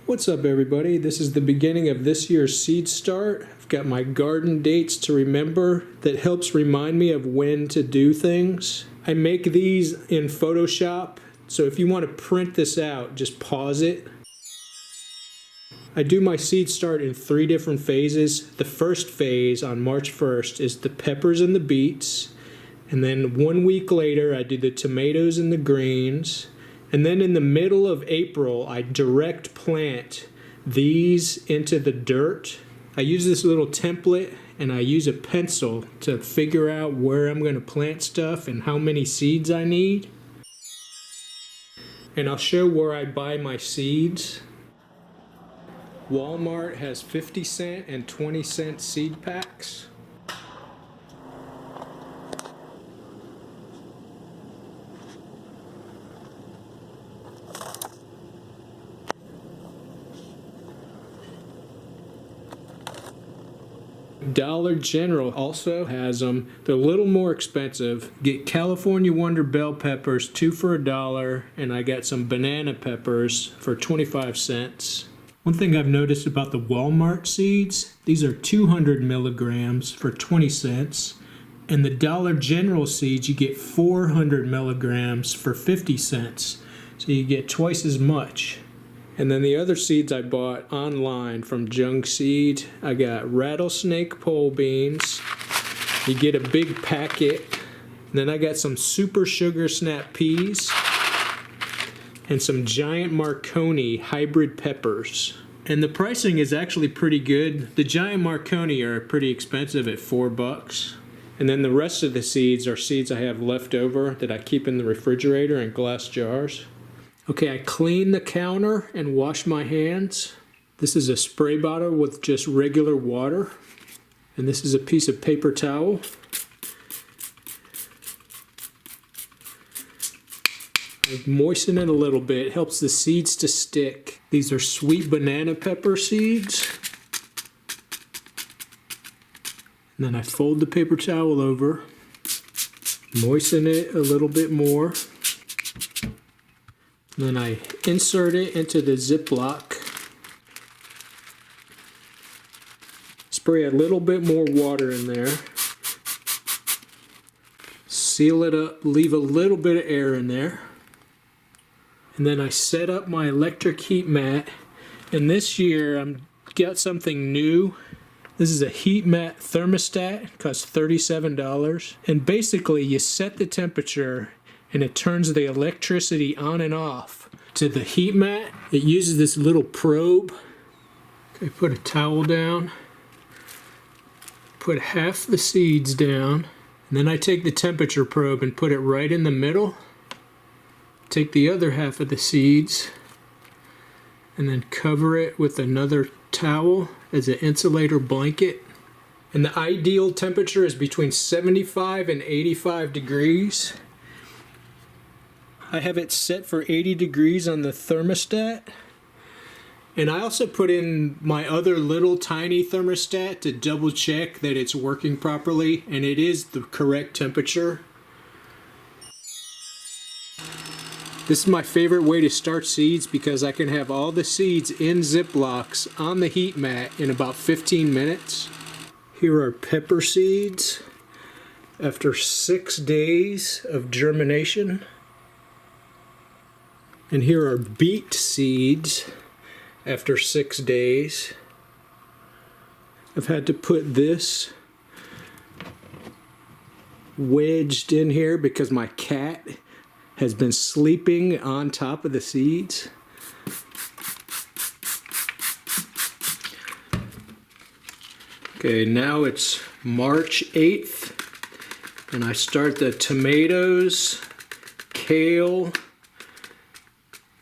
What's up, everybody? This is the beginning of this year's seed start. I've got my garden dates to remember that helps remind me of when to do things. I make these in Photoshop, so if you want to print this out, just pause it. I do my seed start in 3 different phases. The first phase on March 1st is the peppers and the beets. And then 1 week later, I do the tomatoes and the greens. And then in the middle of April, I direct plant these into the dirt. I use this little template and I use a pencil to figure out where I'm going to plant stuff and how many seeds I need. And I'll show where I buy my seeds. Walmart has 50-cent and 20-cent seed packs. Dollar General also has them. They're a little more expensive. Get California Wonder bell peppers, 2 for $1, and I got some banana peppers for 25 cents. One thing I've noticed about the Walmart seeds, these are 200 milligrams for 20 cents. And the Dollar General seeds, you get 400 milligrams for 50 cents. So you get twice as much. And then the other seeds I bought online from Junk Seed, I got Rattlesnake pole beans. You get a big packet. And then I got some Super Sugar Snap peas and some Giant Marconi hybrid peppers. And the pricing is actually pretty good. The Giant Marconi are pretty expensive at $4. And then the rest of the seeds are seeds I have left over that I keep in the refrigerator in glass jars. Okay, I clean the counter and wash my hands. This is a spray bottle with just regular water. And this is a piece of paper towel. I moisten it a little bit. It helps the seeds to stick. These are sweet banana pepper seeds. And then I fold the paper towel over, moisten it a little bit more. Then I insert it into the Ziploc. Spray a little bit more water in there. Seal it up, leave a little bit of air in there. And then I set up my electric heat mat. And this year I've got something new. This is a heat mat thermostat. It costs $37. And basically you set the temperature and it turns the electricity on and off to the heat mat. It uses this little probe. Okay, put a towel down. Put half the seeds down. And then I take the temperature probe and put it right in the middle. Take the other half of the seeds and then cover it with another towel as an insulator blanket. And the ideal temperature is between 75 and 85 degrees. I have it set for 80 degrees on the thermostat. And I also put in my other little tiny thermostat to double check that it's working properly, and it is the correct temperature. This is my favorite way to start seeds because I can have all the seeds in Ziplocs on the heat mat in about 15 minutes. Here are pepper seeds after 6 days of germination. And here are beet seeds after 6 days. I've had to put this wedged in here because my cat has been sleeping on top of the seeds. Okay, now it's March 8th, and I start the tomatoes, kale,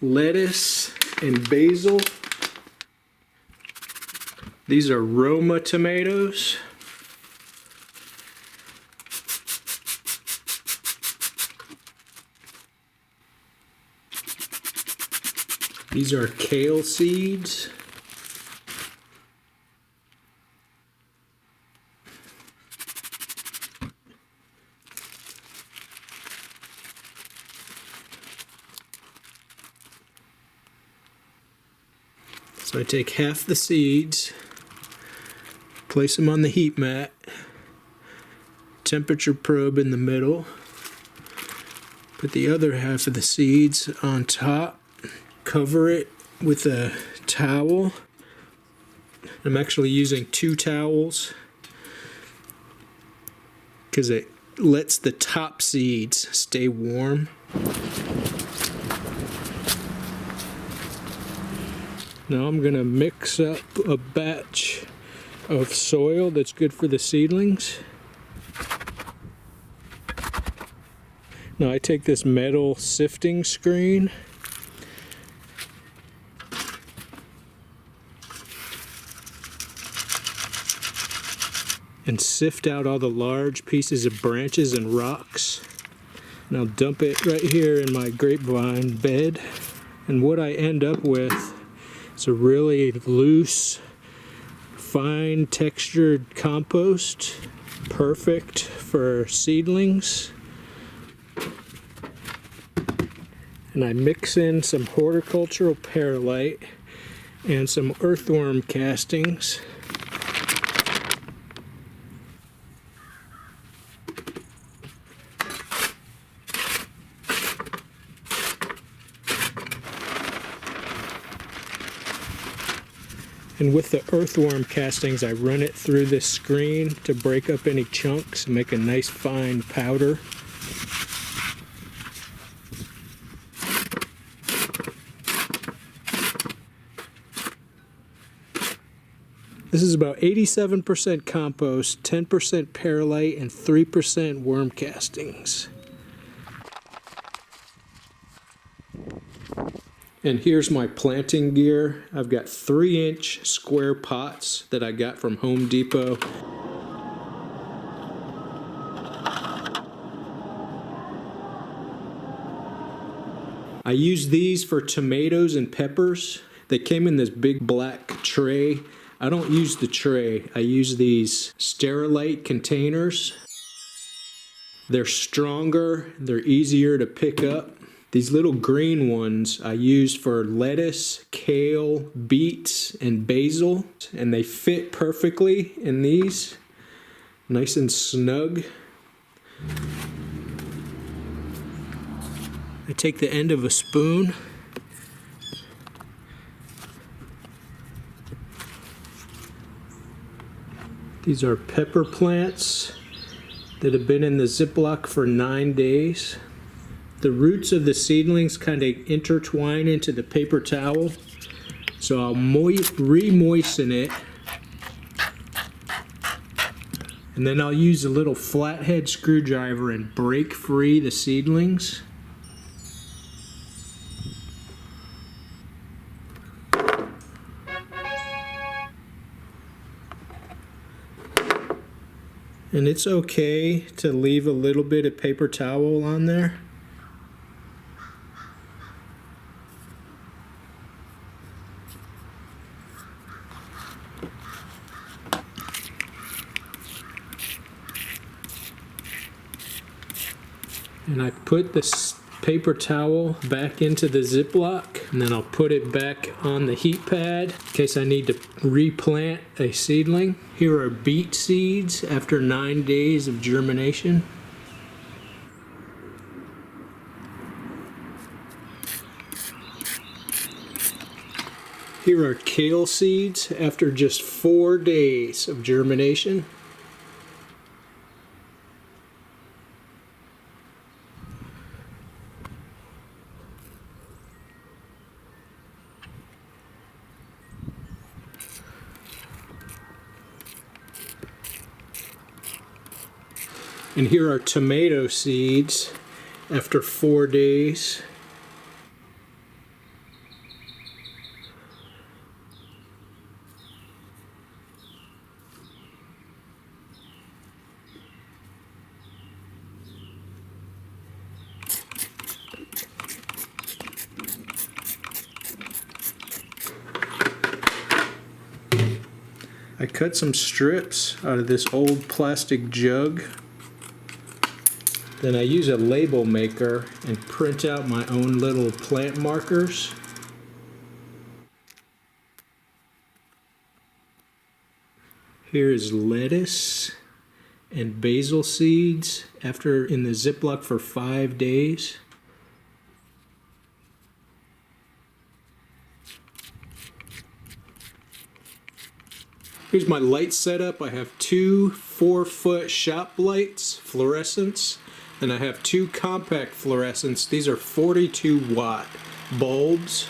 lettuce, and basil. These are Roma tomatoes. These are kale seeds. So I take half the seeds, place them on the heat mat, temperature probe in the middle, put the other half of the seeds on top, cover it with a towel. I'm actually using 2 towels because it lets the top seeds stay warm. Now I'm going to mix up a batch of soil that's good for the seedlings. Now I take this metal sifting screen and sift out all the large pieces of branches and rocks. And I'll dump it right here in my grapevine bed. And what I end up with is a really loose, fine textured compost, perfect for seedlings. And I mix in some horticultural perlite and some earthworm castings. And with the earthworm castings, I run it through this screen to break up any chunks and make a nice fine powder. This is about 87% compost, 10% perlite, and 3% worm castings. And here's my planting gear. I've got 3-inch square pots that I got from Home Depot. I use these for tomatoes and peppers. They came in this big black tray. I don't use the tray. I use these Sterilite containers. They're stronger, they're easier to pick up. These little green ones I use for lettuce, kale, beets, and basil, and they fit perfectly in these, nice and snug. I take the end of a spoon, these are pepper plants that have been in the Ziploc for 9 days. The roots of the seedlings kind of intertwine into the paper towel, so I'll re-moisten it, and then I'll use a little flathead screwdriver and break free the seedlings. And it's okay to leave a little bit of paper towel on there. And I put this paper towel back into the Ziploc, and then I'll put it back on the heat pad in case I need to replant a seedling. Here are beet seeds after 9 days of germination. Here are kale seeds after just 4 days of germination. And here are tomato seeds after 4 days. I cut some strips out of this old plastic jug. Then I use a label maker and print out my own little plant markers. Here is lettuce and basil seeds after in the Ziploc for 5 days. Here's my light setup. I have two 4-foot shop lights, fluorescents, and I have two compact fluorescents. These are 42-watt bulbs.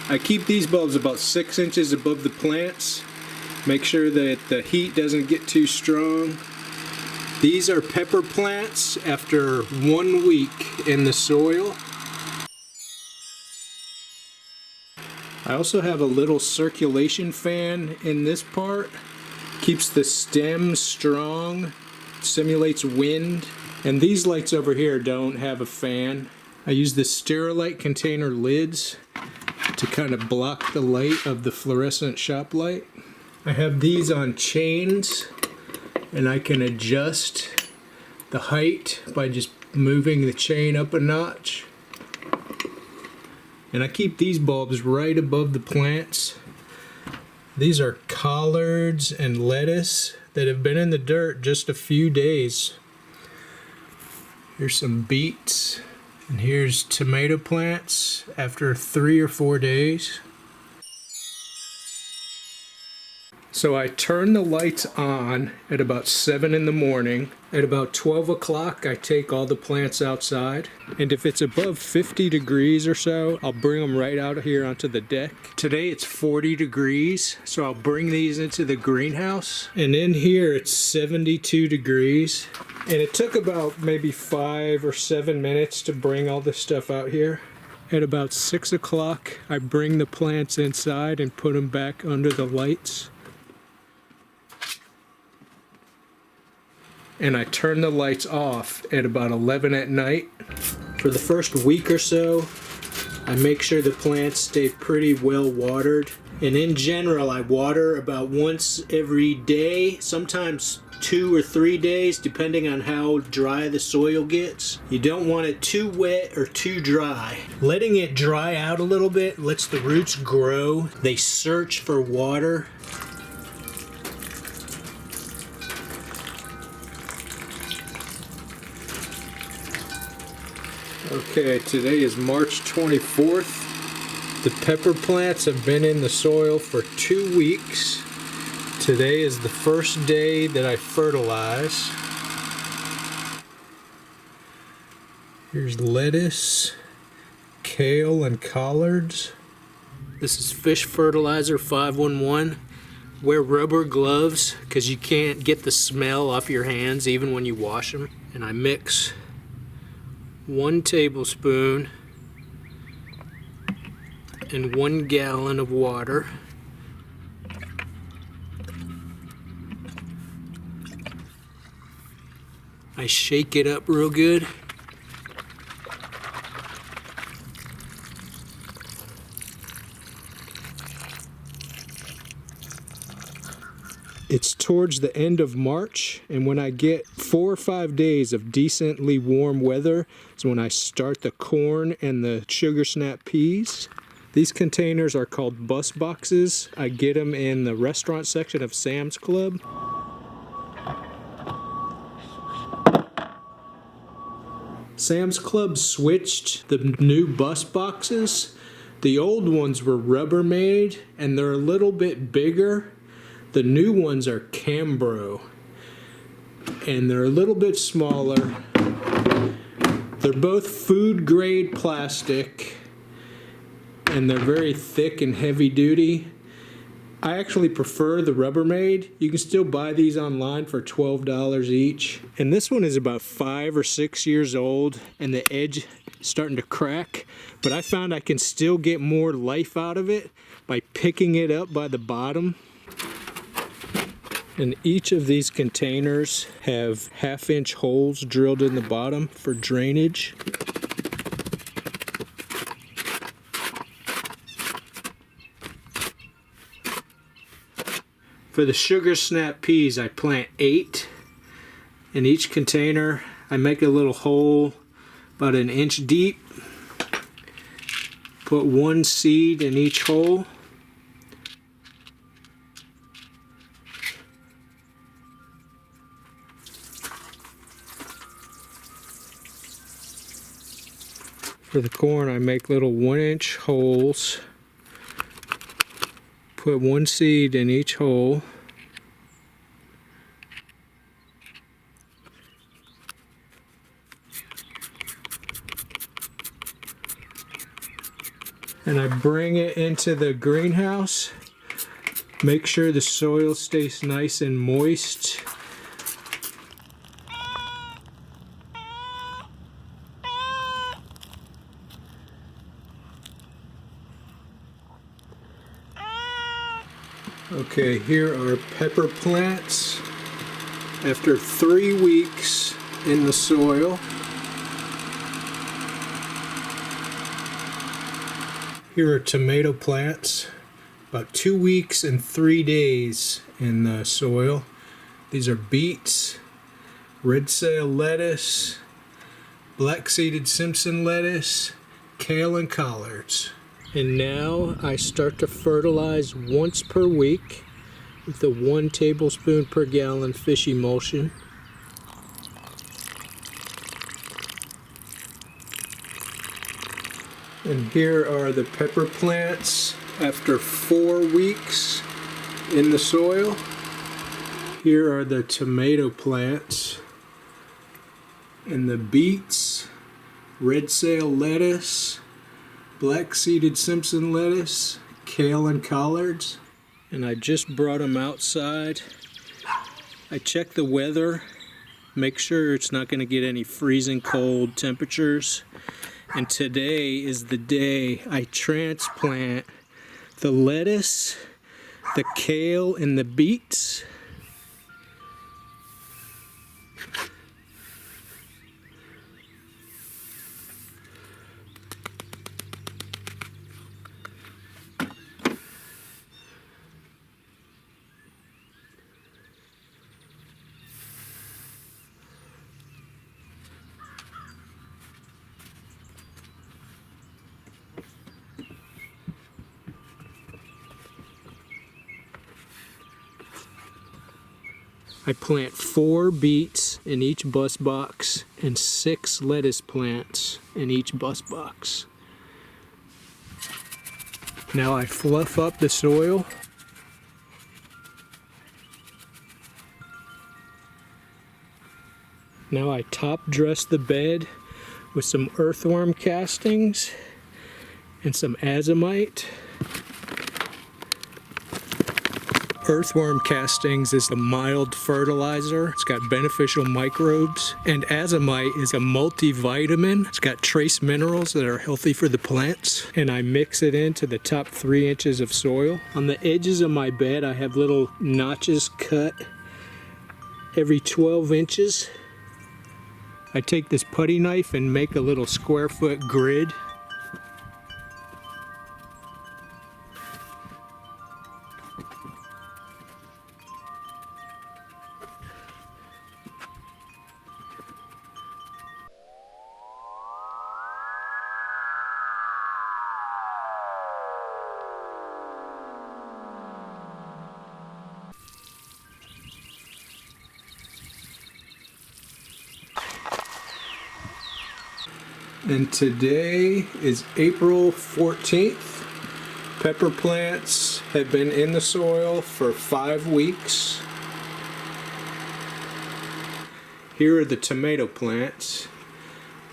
I keep these bulbs about 6 inches above the plants. Make sure that the heat doesn't get too strong. These are pepper plants after 1 week in the soil. I also have a little circulation fan in this part. Keeps the stem strong, simulates wind. And these lights over here don't have a fan. I use the Sterilite container lids to kind of block the light of the fluorescent shop light. I have these on chains, and I can adjust the height by just moving the chain up a notch. And I keep these bulbs right above the plants. These are collards and lettuce that have been in the dirt just a few days. Here's some beets, and here's tomato plants after 3 or 4 days. So I turn the lights on at about 7 in the morning. At about 12 o'clock, I take all the plants outside. And if it's above 50 degrees or so, I'll bring them right out here onto the deck. Today it's 40 degrees, so I'll bring these into the greenhouse. And in here it's 72 degrees. And it took about maybe 5 or 7 minutes to bring all this stuff out here. At about 6 o'clock, I bring the plants inside and put them back under the lights. And I turn the lights off at about 11 at night. For the first week or so, I make sure the plants stay pretty well watered. And in general, I water about once every day, sometimes 2 or 3 days, depending on how dry the soil gets. You don't want it too wet or too dry. Letting it dry out a little bit lets the roots grow. They search for water. Okay, today is March 24th. The pepper plants have been in the soil for 2 weeks. Today is the first day that I fertilize. Here's lettuce, kale, and collards. This is fish fertilizer 511. Wear rubber gloves because you can't get the smell off your hands even when you wash them. And I mix 1 tablespoon and 1 gallon of water. I shake it up real good. It's towards the end of March, and when I get 4 or 5 days of decently warm weather, is when I start the corn and the sugar snap peas. These containers are called bus boxes. I get them in the restaurant section of Sam's Club. Sam's Club switched the new bus boxes. The old ones were Rubbermaid, and they're a little bit bigger. The new ones are Cambro, and they're a little bit smaller. They're both food grade plastic, and they're very thick and heavy duty. I actually prefer the Rubbermaid. You can still buy these online for $12 each. And this one is about 5 or 6 years old, and the edge is starting to crack. But I found I can still get more life out of it by picking it up by the bottom. And each of these containers have 1/2-inch holes drilled in the bottom for drainage. For the sugar snap peas, I plant 8 in each container. I make a little hole about 1 inch deep. Put 1 seed in each hole. For the corn, I make little 1-inch holes. Put 1 seed in each hole. And I bring it into the greenhouse. Make sure the soil stays nice and moist. Okay, here are pepper plants after 3 weeks in the soil. Here are tomato plants, about 2 weeks and 3 days in the soil. These are beets, red sail lettuce, black-seeded Simpson lettuce, kale, and collards. And now I start to fertilize once per week with a 1 tablespoon per gallon fish emulsion. And here are the pepper plants after 4 weeks in the soil. Here are the tomato plants and the beets, red sail lettuce, black-seeded Simpson lettuce, kale, and collards. And I just brought them outside. I checked the weather, make sure it's not going to get any freezing cold temperatures. And today is the day I transplant the lettuce, the kale, and the beets. I plant 4 beets in each bus box and 6 lettuce plants in each bus box. Now I fluff up the soil. Now I top dress the bed with some earthworm castings and some Azomite. Earthworm castings is a mild fertilizer. It's got beneficial microbes. And Azomite is a multivitamin. It's got trace minerals that are healthy for the plants. And I mix it into the top 3 inches of soil. On the edges of my bed, I have little notches cut every 12 inches. I take this putty knife and make a little square foot grid. And today is April 14th. Pepper plants have been in the soil for 5 weeks. Here are the tomato plants.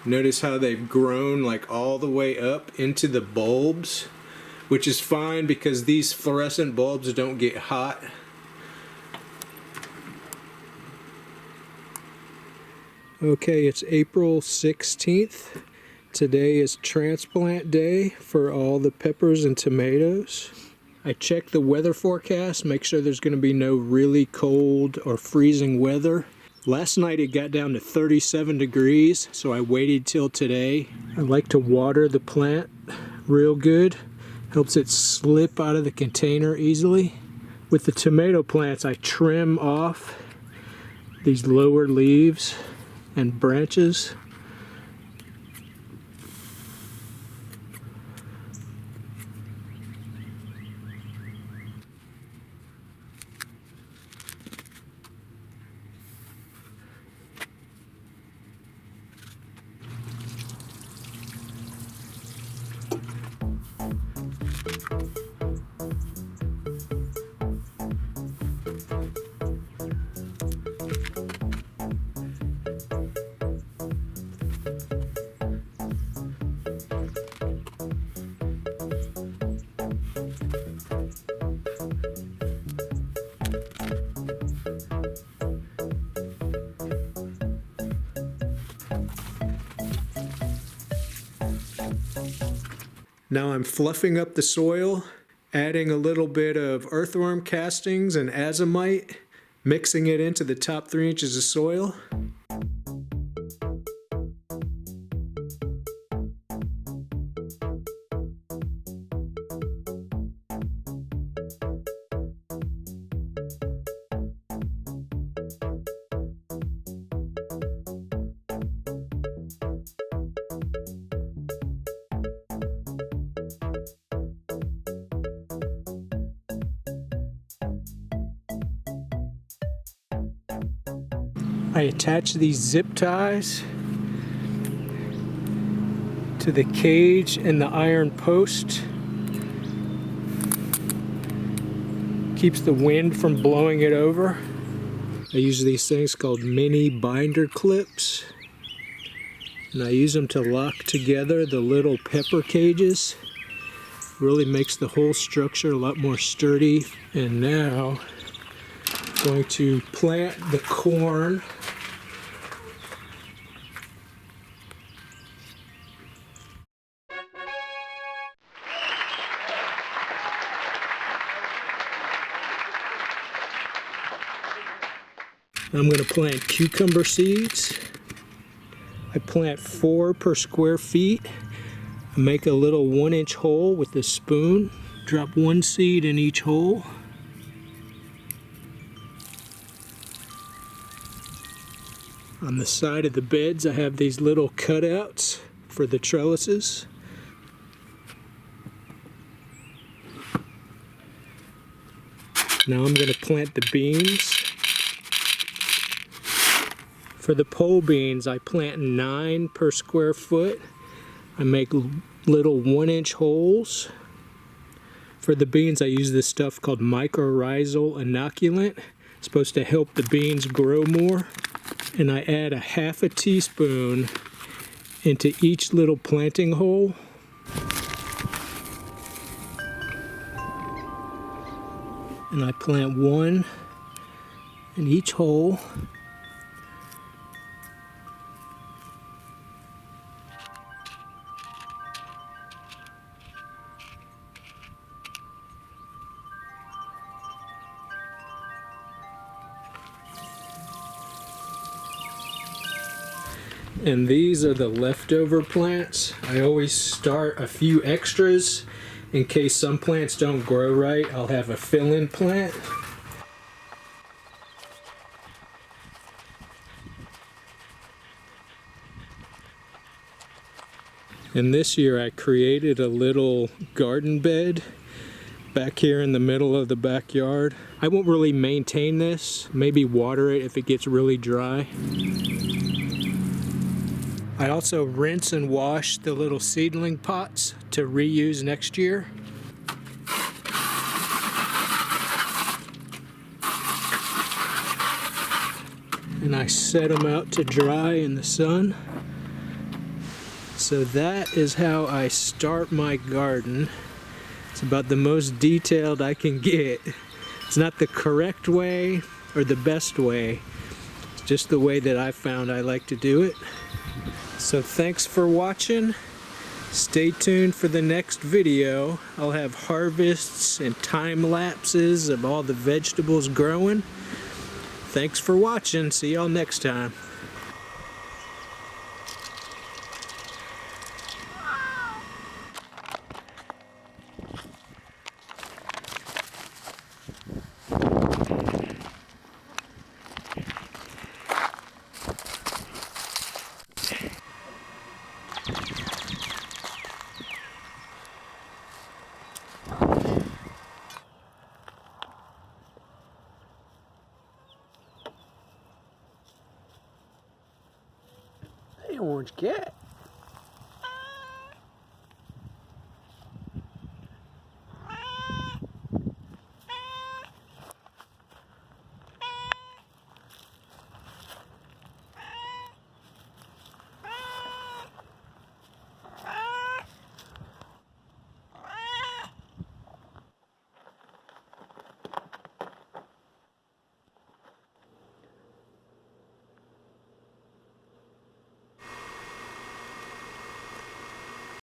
Notice how they've grown like all the way up into the bulbs, which is fine because these fluorescent bulbs don't get hot. Okay, it's April 16th. Today is transplant day for all the peppers and tomatoes. I checked the weather forecast, make sure there's going to be no really cold or freezing weather. Last night it got down to 37 degrees, so I waited till today. I like to water the plant real good. Helps it slip out of the container easily. With the tomato plants, I trim off these lower leaves and branches. Now I'm fluffing up the soil, adding a little bit of earthworm castings and azomite, mixing it into the top 3 inches of soil. I attach these zip ties to the cage and the iron post. Keeps the wind from blowing it over. I use these things called mini binder clips. And I use them to lock together the little pepper cages. Really makes the whole structure a lot more sturdy. And now I'm going to plant the corn. I'm going to plant cucumber seeds. I plant 4 per square feet. I make a little 1-inch hole with a spoon. Drop 1 seed in each hole. On the side of the beds I have these little cutouts for the trellises. Now I'm going to plant the beans. For the pole beans, I plant 9 per square foot. I make little 1-inch holes. For the beans, I use this stuff called mycorrhizal inoculant. It's supposed to help the beans grow more. And I add a 1/2 teaspoon into each little planting hole. And I plant 1 in each hole. And these are the leftover plants. I always start a few extras in case some plants don't grow right. I'll have a fill-in plant. And this year I created a little garden bed back here in the middle of the backyard. I won't really maintain this, maybe water it if it gets really dry. I also rinse and wash the little seedling pots to reuse next year. And I set them out to dry in the sun. So that is how I start my garden. It's about the most detailed I can get. It's not the correct way or the best way. It's just the way that I found I like to do it. So thanks for watching. Stay tuned for the next video. I'll have harvests and time lapses of all the vegetables growing. Thanks for watching. See y'all next time. Hey, orange cat.